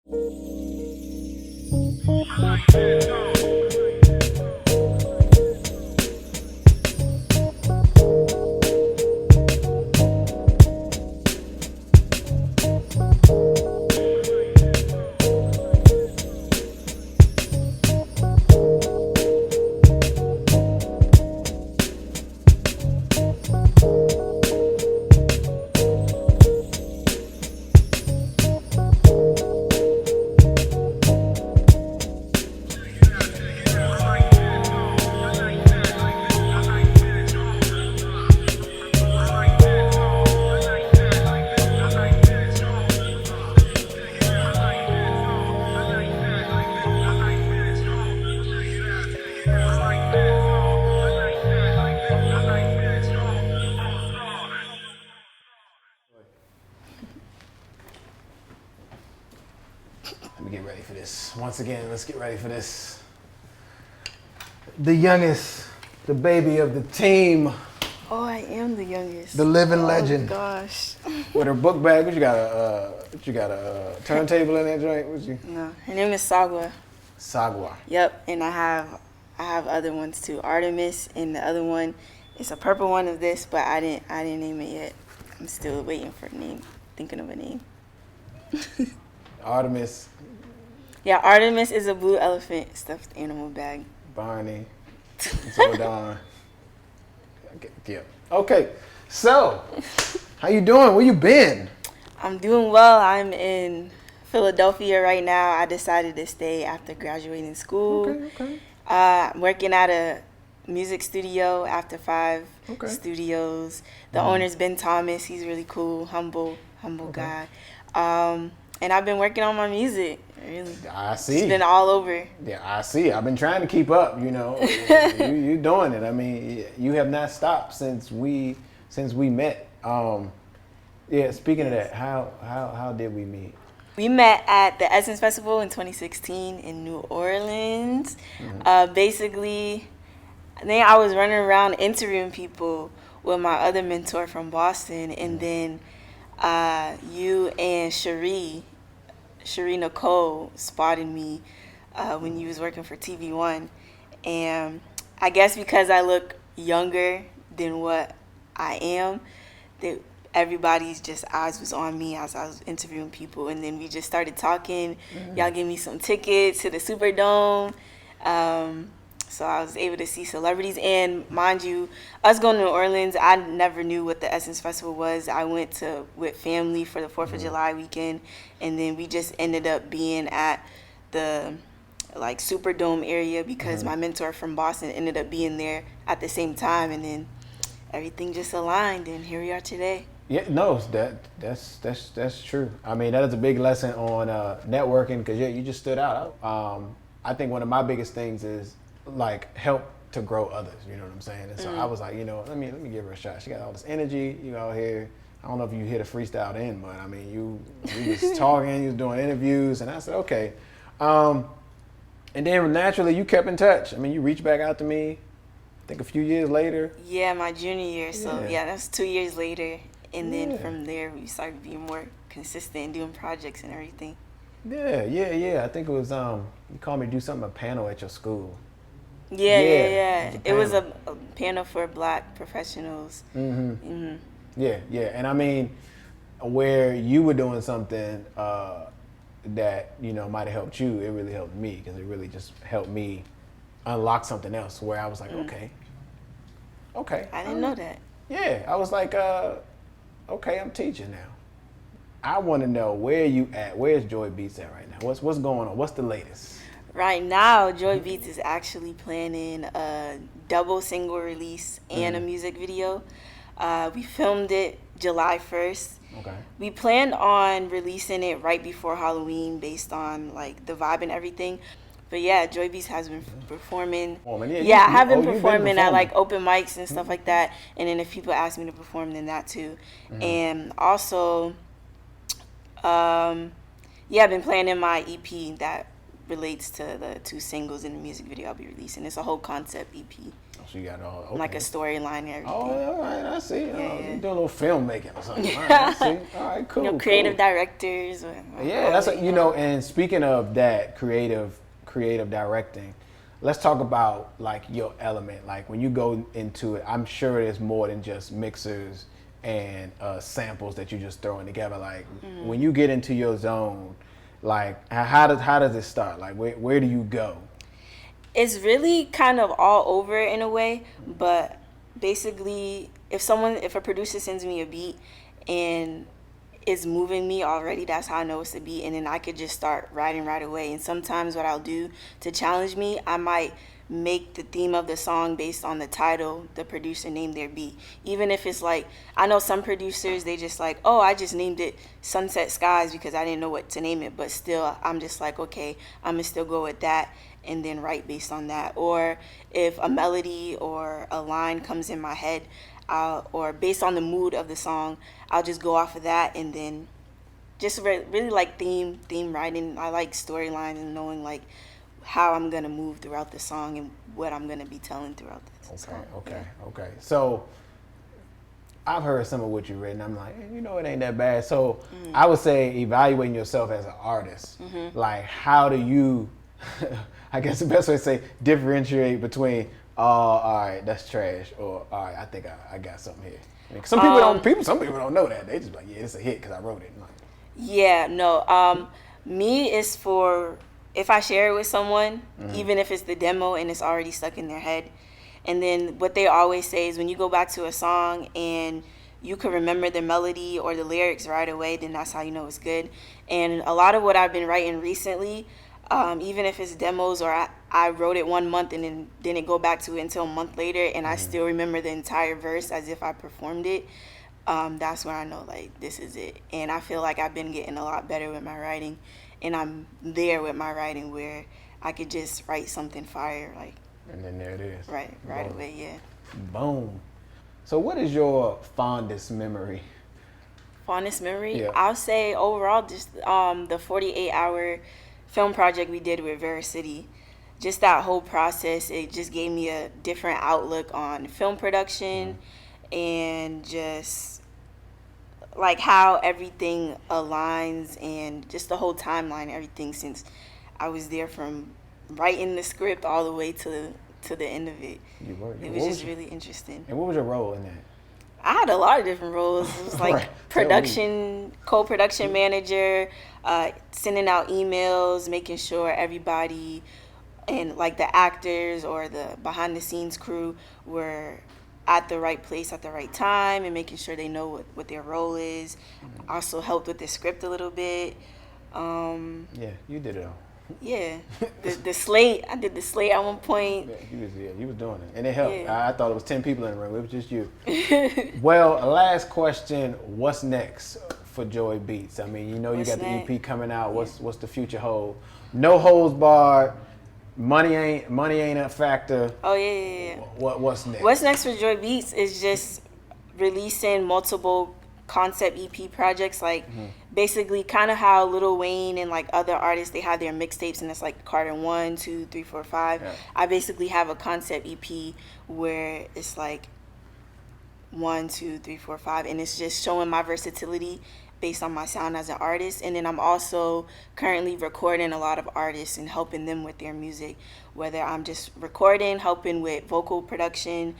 Let me get ready for this. Once again, let's get ready for this. The youngest, the baby of the team. Oh, I am the youngest. The living legend. Oh gosh. With her book bag, what you got a turntable in that joint? What you? No, her name is Sagwa. Sagwa. Yep, and I have other ones too. Artemis, and the other one is a purple one of this, but I didn't name it yet. I'm still waiting for a name, thinking of a name. Artemis. Yeah, Artemis is a blue elephant stuffed animal bag. Barney. Zordon. Yeah. Okay. So, how you doing? Where you been? I'm doing well. I'm in Philadelphia right now. I decided to stay after graduating school. Okay. I'm working at a music studio, After Five Studios. The owner's Ben Thomas. He's really cool, humble guy. And I've been working on my music. Really. I see. It's been all over. Yeah, I see. I've been trying to keep up. You know, you doing it. I mean, you have not stopped since we met. Yeah. Speaking of that, how did we meet? We met at the Essence Festival in 2016 in New Orleans. Mm-hmm. Basically, I think I was running around interviewing people with my other mentor from Boston, and then you and Cherie Nicole spotted me when you was working for TV One, and I guess because I look younger than what I am, that everybody's just eyes was on me as I was interviewing people, and then we just started talking. Mm-hmm. Y'all gave me some tickets to the Superdome. So I was able to see celebrities, and mind you, us going to New Orleans, I never knew what the Essence Festival was. I went with family for the 4th of July weekend, and then we just ended up being at the Superdome area because my mentor from Boston ended up being there at the same time, and then everything just aligned, and here we are today. Yeah, no, that's true. I mean, that is a big lesson on networking because you just stood out. I think one of my biggest things is help to grow others, you know what I'm saying? And so I was like, let me give her a shot. She got all this energy, out here. I don't know if you hit a freestyle in, but I mean, you was talking, you was doing interviews, and I said, okay. And then naturally you kept in touch. I mean, you reached back out to me, I think a few years later. Yeah, my junior year. So yeah, that's 2 years later. And then from there, we started being more consistent and doing projects and everything. Yeah. I think it was, you called me to do something, a panel at your school. Yeah. It was a panel for Black professionals. Mm-hmm. Yeah. And I mean, where you were doing something that, might have helped you, it really helped me because it really just helped me unlock something else where I was like, okay. I didn't know that. Yeah, I was like, okay, I'm teaching now. I want to know where you at. Where's Joi Beatz at right now? What's going on? What's the latest? Right now, Joi Beatz is actually planning a double single release and a music video. We filmed it July 1st. Okay. We planned on releasing it right before Halloween based on the vibe and everything. But yeah, Joi Beatz has been performing. Yeah, I have been performing at open mics and stuff like that. And then if people ask me to perform, then that too. And also, I've been planning my EP that relates to the 2 singles in the music video I'll be releasing. It's a whole concept EP. So you got all okay. Like a storyline and everything. Oh, all right, I see. Yeah. You doing a little filmmaking or something. All right, I see. All right, cool. Creative directors. Yeah, that's and speaking of that creative directing, let's talk about like your element. Like when you go into it, I'm sure there's more than just mixers and samples that you're just throwing together. Like when you get into your zone, like how does it start? Like where do you go? It's really kind of all over in a way, but basically if a producer sends me a beat and it's moving me already, that's how I know it's a beat, and then I could just start writing right away. And sometimes what I'll do to challenge me, I might make the theme of the song based on the title the producer named their beat. Even if it's like, I know some producers, they just like, oh, I just named it Sunset Skies because I didn't know what to name it, but still I'm just like, okay, I'm gonna still go with that and then write based on that. Or if a melody or a line comes in my head, or based on the mood of the song, I'll just go off of that, and then just really like theme writing. I like storylines and knowing like how I'm gonna move throughout the song and what I'm gonna be telling throughout the song. Okay. So I've heard some of what you've written. I'm like, it ain't that bad. So I would say evaluating yourself as an artist. Like, how do you? I guess the best way to say differentiate between, all right, that's trash, or all right, I think I got something here. I mean, some people don't know that. They just like, yeah, it's a hit because I wrote it. Like, yeah, no. Me is for if I share it with someone, even if it's the demo and it's already stuck in their head. And then what they always say is when you go back to a song and you can remember the melody or the lyrics right away, then that's how you know it's good. And a lot of what I've been writing recently, even if it's demos or I wrote it 1 month and then didn't go back to it until a month later and I still remember the entire verse as if I performed it, that's when I know like this is it. And I feel like I've been getting a lot better with my writing, and I'm there with my writing where I could just write something fire like, and then there it is. Right away, yeah. Boom. So what is your fondest memory? Fondest memory? Yeah. I'll say overall just the 48-hour film project we did with Vera City. Just that whole process, it just gave me a different outlook on film production and just like how everything aligns and just the whole timeline, everything since I was there from writing the script all the way to the end of it. It was just really interesting. And what was your role in that? I had a lot of different roles. It was like co-production manager, sending out emails, making sure everybody and like the actors or the behind the scenes crew were at the right place at the right time and making sure they know what their role is. Also helped with the script a little bit. Yeah, you did it all. Yeah, the slate. I did the slate at one point. Yeah, you was doing it, and it helped. Yeah. I thought it was 10 people in the room. It was just you. Well, last question: what's next for Joi Beatz? I mean, you got the EP coming out. What's the future hold? No holds barred. Money ain't a factor. Oh yeah. What's next? What's next for Joi Beatz is just releasing multiple concept EP projects, like basically kind of how Lil Wayne and like other artists, they have their mixtapes and it's like Carter 1, 2, 3, 4, 5. Yeah. I basically have a concept EP where it's like 1, 2, 3, 4, 5, and it's just showing my versatility based on my sound as an artist. And then I'm also currently recording a lot of artists and helping them with their music, whether I'm just recording, helping with vocal production,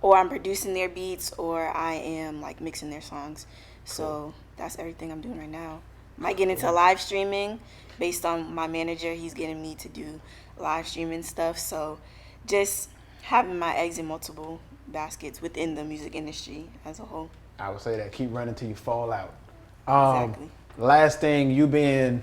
or I'm producing their beats, or I am like mixing their songs. So that's everything I'm doing right now. Might get into live streaming based on my manager. He's getting me to do live streaming stuff. So just having my eggs in multiple baskets within the music industry as a whole. I would say that keep running till you fall out. Exactly. Last thing, you being,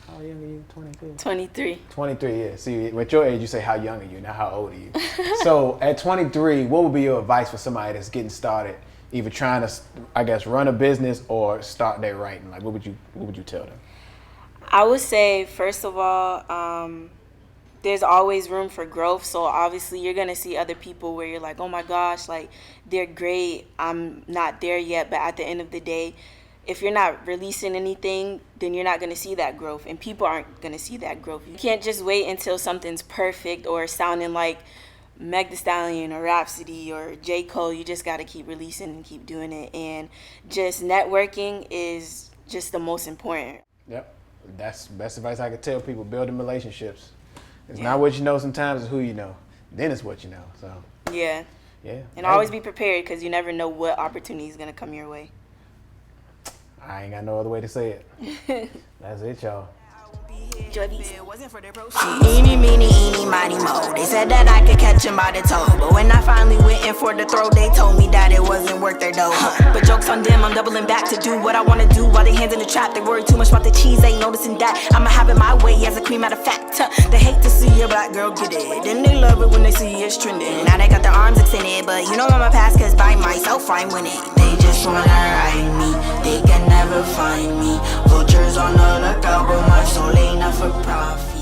how young are you? 22? 23. 23, yeah. See, with your age, you say how young are you, not how old are you. So at 23, what would be your advice for somebody that's getting started, either trying to, I guess, run a business or start their writing? Like, what would you tell them? I would say, first of all, there's always room for growth. So obviously you're going to see other people where you're like, oh my gosh, like they're great. I'm not there yet. But at the end of the day, if you're not releasing anything, then you're not going to see that growth, and people aren't going to see that growth. You can't just wait until something's perfect or sounding like Meg Thee Stallion or Rhapsody or J. Cole. You just got to keep releasing and keep doing it, and just networking is just the most important. Yep, that's the best advice I could tell people. Building relationships. It's not what you know sometimes, it's who you know. Then it's what you know. So yeah. And always be prepared, because you never know what opportunity is going to come your way. I ain't got no other way to say it. That's it, y'all. Joi Beatz. Eeny, meeny, miny, mo. They said that I could catch him by the toe, but when I finally went in for the throw, they told me that it wasn't worth their dough. But joke's on them, I'm doubling back to do what I wanna do while they hands in the trap. They worry too much about the cheese, ain't noticing that I'ma have it my way as a cream, matter of fact. They hate to see a black girl get it, then they love it when they see it's trending. Now they got their arms extended, but you know I'ma pass, cause by myself I'm winning. They just wanna ride me, they can never find me. Vultures on the lookout, but my soul ain't not for profit.